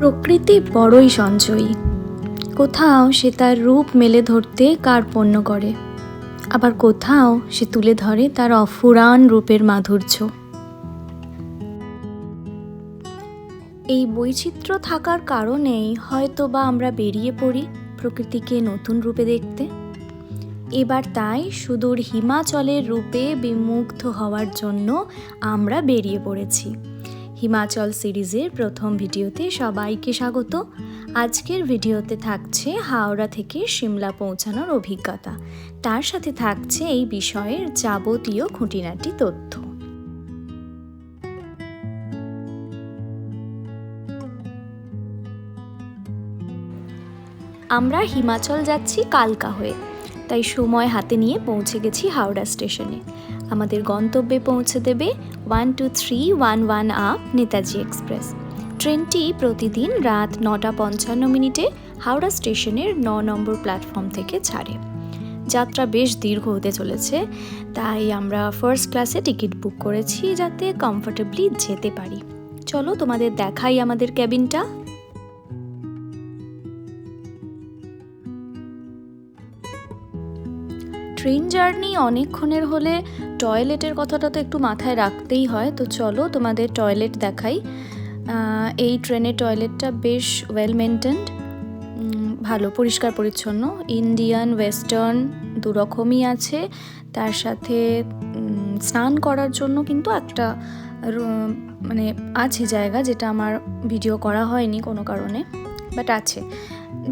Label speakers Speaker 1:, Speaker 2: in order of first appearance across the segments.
Speaker 1: প্রকৃতি বড়ই সঞ্চয়ী। কোথাও সে তার রূপ মেলে ধরতে কার্পণ্য করে, আবার কোথাও সে তুলে ধরে তার অফুরান রূপের মাধুর্য। এই বৈচিত্র্য থাকার কারণেই হয়তো বা আমরা বেরিয়ে পড়ি প্রকৃতিকে নতুন রূপে দেখতে। এবার তাই সুদূর হিমাচলের রূপে বিমুগ্ধ হওয়ার জন্য আমরা বেরিয়ে পড়েছি। হিমাচল সিরিজের প্রথম ভিডিওতে সবাইকে স্বাগত। আজকের ভিডিওতে থাকছে হাওড়া থেকে সিমলা পৌঁছানোর অভিজ্ঞতা, তার সাথে থাকছে এই বিষয়ের যাবতীয় খুঁটিনাটি তথ্য। আমরা হিমাচল যাচ্ছি কালকা হয়ে, তাই সময় হাতে নিয়ে পৌঁছে গেছি হাওড়া স্টেশনে। আমাদের গন্তব্যে পৌঁছে দেবে 12311 আপ নেতাজি এক্সপ্রেস। ট্রেনটি প্রতিদিন রাত 9:55 হাওড়া স্টেশনের 9 নম্বর প্ল্যাটফর্ম থেকে ছাড়ে। যাত্রা বেশ দীর্ঘ হতে চলেছে, তাই আমরা ফার্স্ট ক্লাসে টিকিট বুক করেছি যাতে কমফোর্টেবলি যেতে পারি। চলো তোমাদের দেখাই আমাদের ক্যাবিনটা। ট্রেন জার্নি অনেকক্ষণের হলে টয়লেটের কথাটা তো একটু মাথায় রাখতেই হয়, তো চলো তোমাদের টয়লেট দেখাই। এই ট্রেনের টয়লেটটা বেশ ওয়েল মেনটেন্ড, ভালো পরিষ্কার পরিচ্ছন্ন। ইন্ডিয়ান ওয়েস্টার্ন দুরকমই আছে, তার সাথে স্নান করার জন্য কিন্তু একটা মানে আছে জায়গা, যেটা আমার ভিডিও করা হয়নি কোনো কারণে, বাট আছে।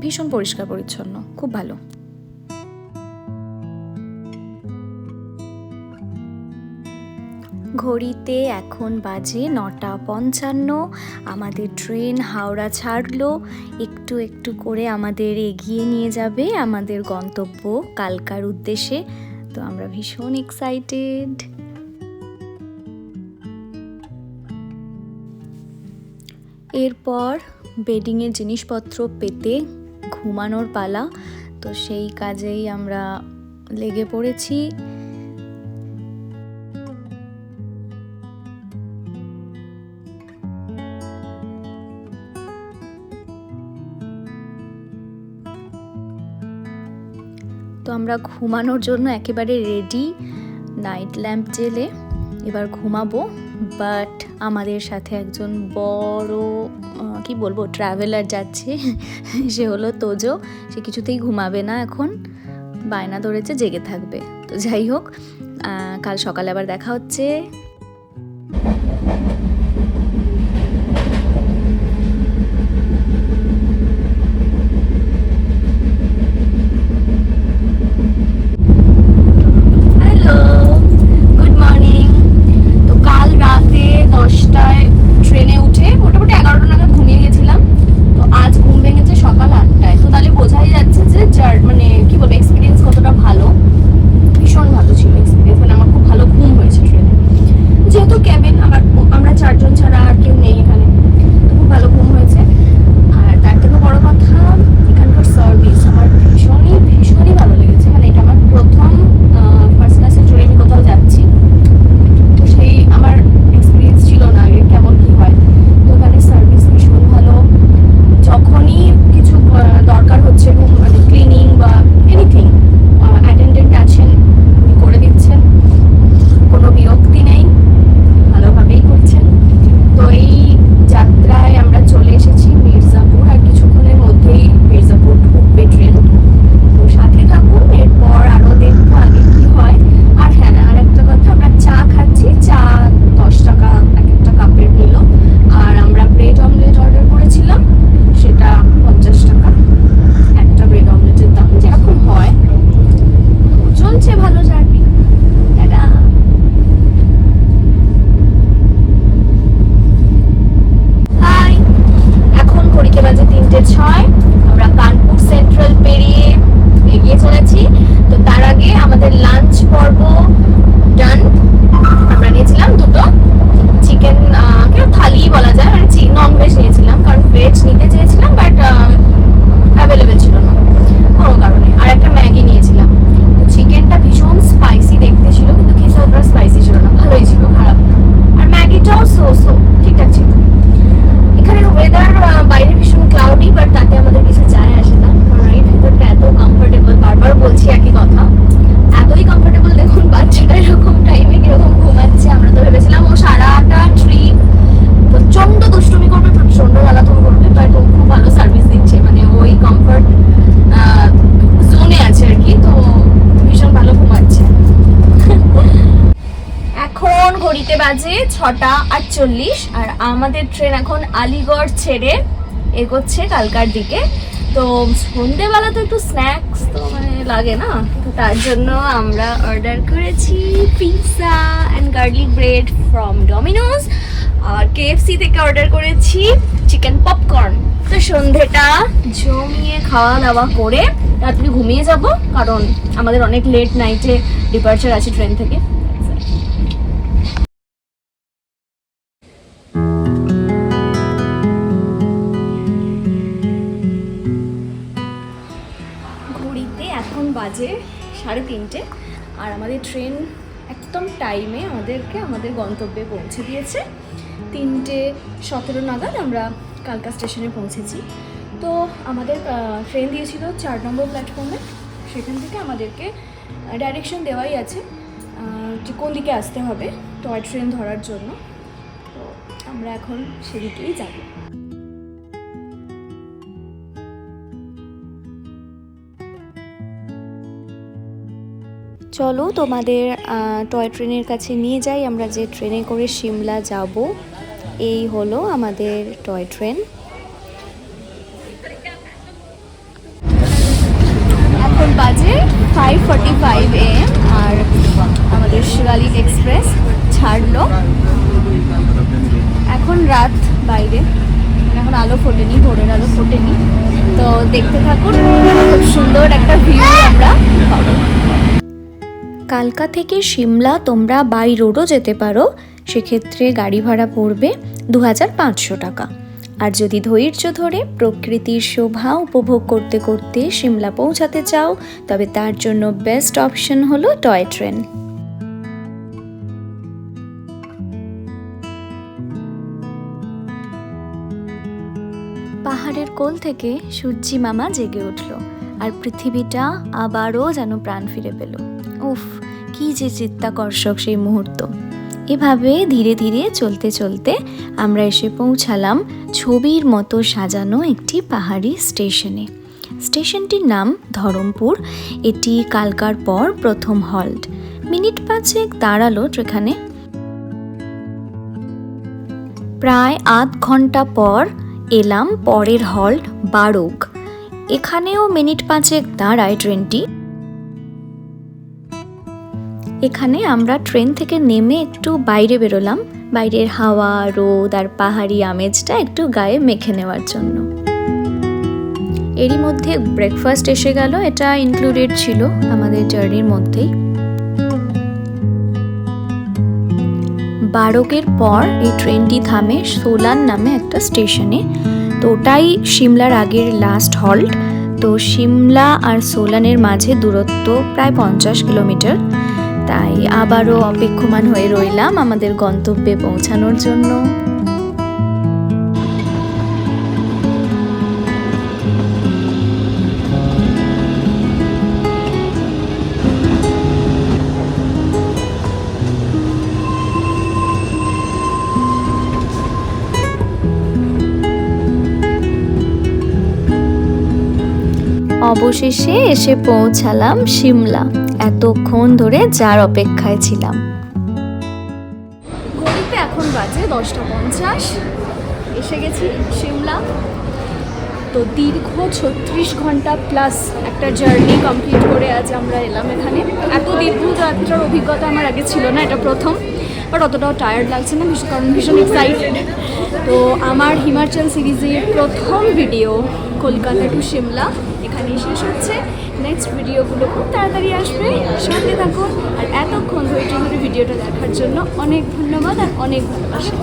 Speaker 1: ভীষণ পরিষ্কার পরিচ্ছন্ন, খুব ভালো। ঘড়িতে এখন বাজে 9:55। আমাদের ট্রেন হাওড়া ছাড়লো, একটু একটু করে আমাদের এগিয়ে নিয়ে যাবে আমাদের গন্তব্য কালকার উদ্দেশ্যে। তো আমরা ভীষণ এক্সাইটেড। এরপর বেডিংয়ের জিনিসপত্র পেতে ঘুমানোর পালা, তো সেই কাজেই আমরা লেগে পড়েছি। তো আমরা ঘুমানোর জন্য একেবারে রেডি, নাইট ল্যাম্প জেলে এবার ঘুমাবো। বাট আমাদের সাথে একজন বড় কি বলবো ট্রাভেলার যাচ্ছে, সে হলো তোজো। সে কিছুতেই ঘুমাবে না, এখন বায়না ধরেছে জেগে থাকবে। তো যাই হোক, কাল সকালে আবার দেখা হচ্ছে। ট্রেনে উঠে মোটামুটি 11টা নাগাদ ঘুমিয়ে গেছিলাম, তো আজ ঘুম ভেঙেছে সকাল 8টায়। তো তাহলে বোঝাই যাচ্ছে যে মানে কি বলবো এক্সপিরিয়েন্স কতটা ভালো। ভীষণ ভালো ছিল এক্সপিরিয়েন্স, মানে আমার খুব ভালো ঘুম হয়েছে ট্রেনে। যেহেতু ক্যাবিন আমরা 4 জন ছাড়া আর কেউ নেই এখানে, তো খুব ভালো ঘুম হয়েছে। আর তার থেকে বড় কথা, এখানকার সার্ভিস আমার ভীষণই ভালো লেগেছে। মানে এটা আমার প্রথম ফার্স্ট ক্লাসে ট্রেনে আমি কোথাও যাচ্ছি, তো সেই আমার এক্সপিরিয়েন্স ছিল না আগে কেমন কি হয়। তো এখানে সার্ভিস ভীষণ ভালো। যখনই কিছু দরকার হচ্ছে, মানে ক্লিনিং বা এনিথিং, অ্যাটেন্ডেন্ট আছেন, উনি করে দিচ্ছেন, কোনো বিরক্তি নেই, ভালোভাবেই করছেন। তো এই যাত্রায় আমরা চলে এসেছি মির্জাপুর, আর কিছুক্ষণের মধ্যেই মির্জাপুর ঢুকবে ট্রেন। তো সাথে থাকুন, এরপর আরও দেখবো আগে কি হয়। আর হ্যাঁ, আর একটা কথা, আমরা চা খাচ্ছি, চা 10 টাকা এক একটা কাপের নিল। আর আমরা ব্রেড অমলেট অর্ডার করেছিলাম, সেটা 50 টাকা একটা ব্রেড অমলেটের দাম, যেরকম হয়। চলছে ভালো জার্নি। টাটা। হাই, এখন ঘড়িতে বাজে 3:06। আমরা কানপুর সেন্ট্রাল পেরিয়ে এগিয়ে চলেছি। তো তার আগে আমাদের লাঞ্চ পর্ব ডান। আমরা নিয়েছিলাম দুটো চিকেন থালি বলা যায়, মানে নন ভেজ নিয়েছিলাম, কারণ ভেজ নিতে চেয়েছিলাম বাট অ্যাভেলেবেল ছিল না কোনো কারণে। আর একটা ম্যাগি নিয়েছিলাম। তো চিকেনটা ভীষণ স্পাইসি দেখতে ছিল, কিন্তু খেতে অতটা স্পাইসি ছিল না, ভালোই ছিল, খারাপ না। আর ম্যাগিটাও ঠিকঠাক ছিল। এখানের ওয়েদার বাইরে ভীষণ 6:48 আর আমাদের ট্রেন এখন আলিগড় ছেড়ে এগোচ্ছে কালকার দিকে। তো সন্ধ্যেবেলা তো একটু স্ন্যাক্স তো মানে লাগে না, তো তার জন্য আমরা অর্ডার করেছি pizza and garlic bread from Domino's, আর কেএফসি থেকে অর্ডার করেছি চিকেন পপকর্ন। তো সন্ধ্যেটা জমিয়ে খাওয়া দাওয়া করে রাত্রি ঘুমিয়ে যাব, কারণ আমাদের অনেক লেট নাইটে ডিপার্চার আছে ট্রেন থেকে। ঘড়িতে এখন বাজে 3:30 আর আমাদের ট্রেন একদম টাইমে আমাদেরকে আমাদের গন্তব্যে পৌঁছে দিয়েছে। 3:17 নাগাদ আমরা কালকা স্টেশনে পৌঁছেছি। তো আমাদের ট্রেন দিয়েছিল 4 নম্বর প্ল্যাটফর্মে, সেখান থেকে আমাদেরকে ডাইরেকশন দেওয়াই আছে যে কোন দিকে আসতে হবে টয় ট্রেন ধরার জন্য। তো আমরা এখন সেদিকেই যাব। চলো তোমাদের টয় ট্রেনের কাছে নিয়ে যাই, আমরা যে ট্রেনে করে সিমলা যাব। এই হলো আমাদের টয় ট্রেন। এখন বাজে 5:45 AM আর আমাদের শিবালিক এক্সপ্রেস ছাড়লো। এখন রাত বাইরে, এখন আলো ফোটেনি, ভোরের আলো ফোটেনি। তো দেখতে থাকুন, খুব সুন্দর একটা ভিউ আমরা পাবো। কালকা থেকে সিমলা তোমরা বাই রোডও যেতে পারো, সেক্ষেত্রে গাড়ি ভাড়া পড়বে 2500 টাকা। আর যদি ধৈর্য ধরে প্রকৃতির শোভা উপভোগ করতে করতে সিমলা পৌঁছাতে চাও, তবে তার জন্য বেস্ট অপশন হলো টয় ট্রেন। পাহাড়ের কোল থেকে সূর্যি মামা জেগে উঠল আর পৃথিবীটা আবারও যেন প্রাণ ফিরে পেল। উফ, কি যে চিত্তাকর্ষক সেই মুহূর্ত। এভাবে ধীরে ধীরে চলতে চলতে আমরা এসে পৌঁছালাম ছবির মতো সাজানো একটি পাহাড়ি স্টেশনে। স্টেশনটির নাম ধরমপুর। এটি কালকার পর প্রথম হল্ট। মিনিট 5 দাঁড়ালো এখানে। প্রায় আধ ঘন্টা পর এলাম পরের হল্ট বারোক। এখানেও মিনিট 5 দাঁড়ায় ট্রেনটি। এখানে আমরা ট্রেন থেকে নেমে একটু বাইরে বেরোলাম, বাইরের হাওয়া, রোদ আর পাহাড়ি আমেজটা একটু গায়ে মেখে নেওয়ার জন্য। এরই মধ্যে ব্রেকফাস্ট এসে গেল, এটা ইনক্লুডেড ছিল আমাদের জার্নির মধ্যেই। বারোকের পর এই ট্রেনটি থামে সোলান নামে একটা স্টেশনে। তো ওটাই সিমলার আগের লাস্ট হল্ট। তো সিমলা আর সোলানের মাঝে দূরত্ব প্রায় 50 কিলোমিটার। তাই আবারও অপেক্ষমান হয়ে রইলাম আমাদের গন্তব্যে পৌঁছানোর জন্য। অবশেষে এসে পৌঁছালাম সিমলা, এতক্ষণ ধরে যার অপেক্ষায় ছিলাম। ঘড়িতে এখন বাজে 10:50, এসে গেছি সিমলা। তো দীর্ঘ 36 ঘন্টা প্লাস একটা জার্নি কমপ্লিট করে আজ আমরা এলাম এখানে। এত দীর্ঘ যাত্রার অভিজ্ঞতা আমার আগে ছিল না, এটা প্রথম। বাট অতটাও টায়ার্ড লাগছে না, কারণ ভীষণ এক্সাইটেড। তো আমার হিমাচল সিরিজের প্রথম ভিডিও কলকাতা টু সিমলা এখানেই শেষ হচ্ছে। নেক্সট ভিডিওগুলো খুব তাড়াতাড়ি আসবে, সঙ্গে থাকুন। আর এতক্ষণ ধৈর্য ধরে ভিডিওটা দেখার জন্য অনেক ধন্যবাদ আর অনেক ভালোবাসা।